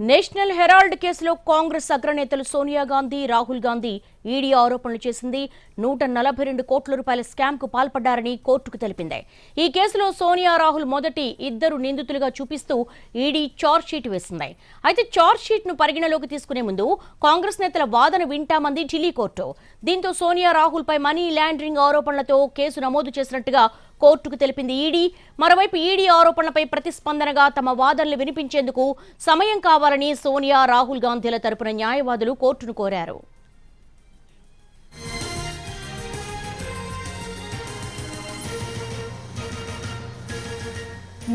National Herald కేసులో Congress అగ్రనేతలు Sonia Gandhi, Rahul Gandhi ED ఆరోపణలు చేసింది. 142 కోట్ల రూపాయల స్కామ్ కు పాల్పడ్డారని కోర్టుకు తెలిపింది. ఈ కేసులో సోనియా, రాహుల్ మొదటి ఇద్దరు నిందితులుగా చూపిస్తూ ఈడీ చార్జ్ షీట్ వేసింది. అయితే చార్జ్ షీట్ ను పరిగణలోకి తీసుకునే ముందు కాంగ్రెస్ నేతల వాదన వింటామంది ఢిల్లీ కోర్టు. దీంతో సోనియా, రాహుల్ పై మనీ లాండరింగ్ ఆరోపణలతో కేసు నమోదు చేసినట్టుగా కోర్టుకు తెలిపింది ఈడీ. మరోవైపు ఈడీ ఆరోపణలపై ప్రతిస్పందనగా తమ వాదనలు వినిపించేందుకు సమయం కావాలని సోనియా, రాహుల్ గాంధీల తరపున న్యాయవాదులు కోర్టును కోరారు.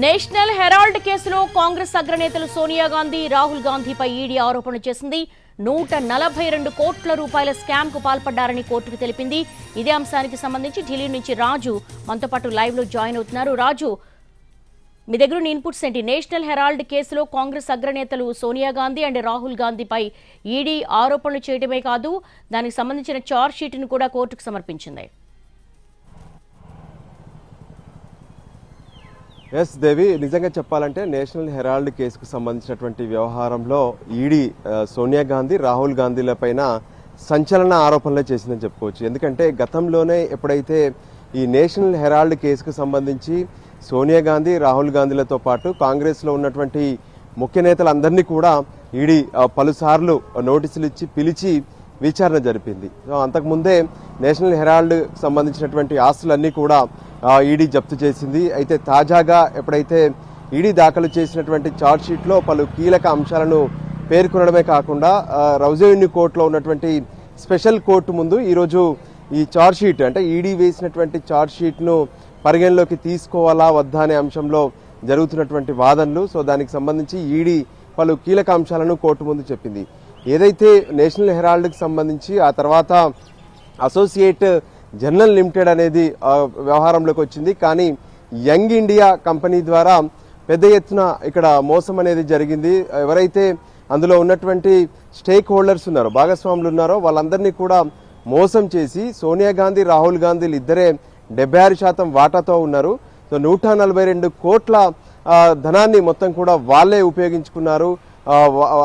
నేషనల్ హెరాల్డ్ కేసులో కాంగ్రెస్ అగ్రనేతలు సోనియా గాంధీ, రాహుల్ గాంధీపై ఈడీ ఆరోపణలు చేసింది. 142 కోట్ల రూపాయల స్కామ్ కు పాల్పడ్డారని కోర్టుకు తెలిపింది. ఇదే అంశానికి సంబంధించి ఢిల్లీ నుంచి రాజు మనతో పాటు లైవ్ లో జాయిన్ అవుతున్నారు. రాజు, మీ దగ్గర ఇన్పుట్స్ ఏంటి? నేషనల్ హెరాల్డ్ కేసులో కాంగ్రెస్ అగ్రనేతలు సోనియా గాంధీ అండ్ రాహుల్ గాంధీపై ఈడీ ఆరోపణలు చేయడమే కాదు, దానికి సంబంధించిన చార్జ్ షీట్ ను కూడా కోర్టుకు సమర్పించింది. ఎస్ దేవి, నిజంగా చెప్పాలంటే నేషనల్ హెరాల్డ్ కేసుకు సంబంధించినటువంటి వ్యవహారంలో ఈడీ సోనియా గాంధీ, రాహుల్ గాంధీల పైన సంచలన ఆరోపణలే చేసిందని చెప్పుకోవచ్చు. ఎందుకంటే గతంలోనే ఎప్పుడైతే ఈ నేషనల్ హెరాల్డ్ కేసుకు సంబంధించి సోనియా గాంధీ, రాహుల్ గాంధీలతో పాటు కాంగ్రెస్లో ఉన్నటువంటి ముఖ్య నేతలందరినీ కూడా ఈడీ పలుసార్లు నోటీసులు ఇచ్చి పిలిచి విచారణ జరిపింది. సో అంతకుముందే నేషనల్ హెరాల్డ్ సంబంధించినటువంటి ఆస్తులన్నీ కూడా ఈడీ జప్తు చేసింది. అయితే తాజాగా ఎప్పుడైతే ఈడీ దాఖలు చేసినటువంటి ఛార్జ్ షీట్లో పలు కీలక అంశాలను పేర్కొనడమే కాకుండా రౌజెవెన్యూ కోర్టులో ఉన్నటువంటి స్పెషల్ కోర్టు ముందు ఈరోజు ఈ ఛార్జ్ షీట్ అంటే ఈడీ వేసినటువంటి ఛార్జ్ షీట్ను పరిగణలోకి తీసుకోవాలా వద్దా అనే అంశంలో జరుగుతున్నటువంటి వాదనలు. సో దానికి సంబంధించి ఈడీ పలు కీలక అంశాలను కోర్టు ముందు చెప్పింది. ఏదైతే నేషనల్ హెరాల్డ్కి సంబంధించి ఆ తర్వాత అసోసియేట్ జర్నల్ లిమిటెడ్ అనేది వ్యవహారంలోకి వచ్చింది. కానీ యంగ్ ఇండియా కంపెనీ ద్వారా పెద్ద ఎత్తున ఇక్కడ మోసం అనేది జరిగింది. ఎవరైతే అందులో ఉన్నటువంటి స్టేక్ హోల్డర్స్ ఉన్నారో, భాగస్వాములు ఉన్నారో వాళ్ళందరినీ కూడా మోసం చేసి సోనియా గాంధీ, రాహుల్ గాంధీలు ఇద్దరే 76% వాటాతో ఉన్నారు. సో 142 కోట్ల ధనాన్ని మొత్తం కూడా వాళ్ళే ఉపయోగించుకున్నారు.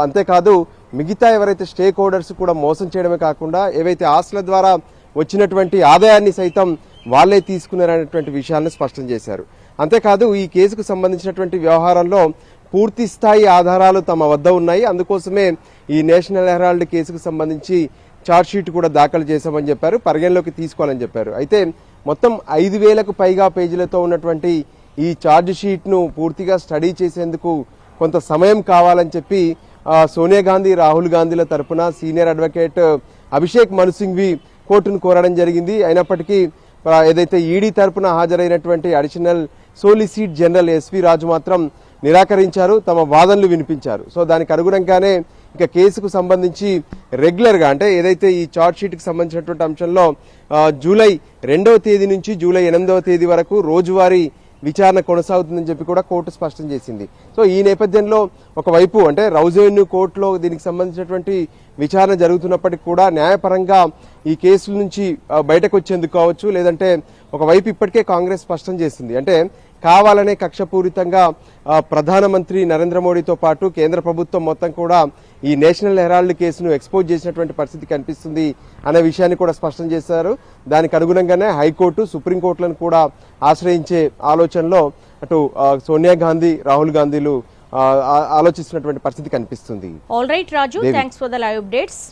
అంతేకాదు మిగతా ఎవరైతే స్టేక్ హోల్డర్స్ కూడా మోసం చేయడమే కాకుండా ఏవైతే ఆస్తుల ద్వారా వచ్చినటువంటి ఆదాయాన్ని సైతం వాళ్లే తీసుకున్నారనేటువంటి విషయాన్ని స్పష్టం చేశారు. అంతేకాదు ఈ కేసుకు సంబంధించినటువంటి వ్యవహారంలో పూర్తి స్థాయి ఆధారాలు తమ వద్ద ఉన్నాయి, అందుకోసమే ఈ నేషనల్ హెరాల్డ్ కేసుకు సంబంధించి ఛార్జ్ షీట్ కూడా దాఖలు చేశామని చెప్పారు, పరిగణలోకి తీసుకోవాలని చెప్పారు. అయితే మొత్తం 5,000కు పైగా పేజీలతో ఉన్నటువంటి ఈ ఛార్జ్ షీట్ ను పూర్తిగా స్టడీ చేసేందుకు కొంత సమయం కావాలని చెప్పి సోనియా గాంధీ, రాహుల్ గాంధీల తరపున సీనియర్ అడ్వకేట్ అభిషేక్ మను సింఘ్వి కోర్టును కోరడం జరిగింది. అయినప్పటికీ ఏదైతే ఈడీ తరపున హాజరైనటువంటి అడిషనల్ సోలిసిటర్ జనరల్ ఎస్వి రాజు మాత్రం నిరాకరించారు, తమ వాదనలు వినిపించారు. సో దానికి అనుగుణంగానే ఇక కేసుకు సంబంధించి రెగ్యులర్గా అంటే ఏదైతే ఈ ఛార్జ్ షీట్కి సంబంధించినటువంటి అంశంలో జూలై 2వ తేదీ నుంచి జూలై 8వ తేదీ వరకు రోజువారీ విచారణ కొనసాగుతుందని చెప్పి కూడా కోర్టు స్పష్టం చేసింది. సో ఈ నేపథ్యంలో ఒకవైపు అంటే రౌజెవెన్యూ కోర్టులో దీనికి సంబంధించినటువంటి విచారణ జరుగుతున్నప్పటికీ కూడా న్యాయపరంగా ఈ కేసుల నుంచి బయటకు వచ్చేందుకు కావచ్చు, లేదంటే ఒకవైపు ఇప్పటికే కాంగ్రెస్ స్పష్టం చేసింది అంటే కావాలనే కక్షపూరితంగా ప్రధానమంత్రి నరేంద్ర మోడీతో పాటు కేంద్ర ప్రభుత్వం మొత్తం కూడా ఈ నేషనల్ హెరాల్డ్ కేసును ఎక్స్పోజ్ చేసినటువంటి పరిస్థితి కనిపిస్తుంది అనే విషయాన్ని కూడా స్పష్టం చేశారు. దానికి అనుగుణంగానే హైకోర్టు, సుప్రీంకోర్టులను కూడా ఆశ్రయించే ఆలోచనలో అటు సోనియా గాంధీ, రాహుల్ గాంధీలు ఆలోచిస్తున్నటువంటి పరిస్థితి కనిపిస్తుంది. All right Raju, thanks for the live updates.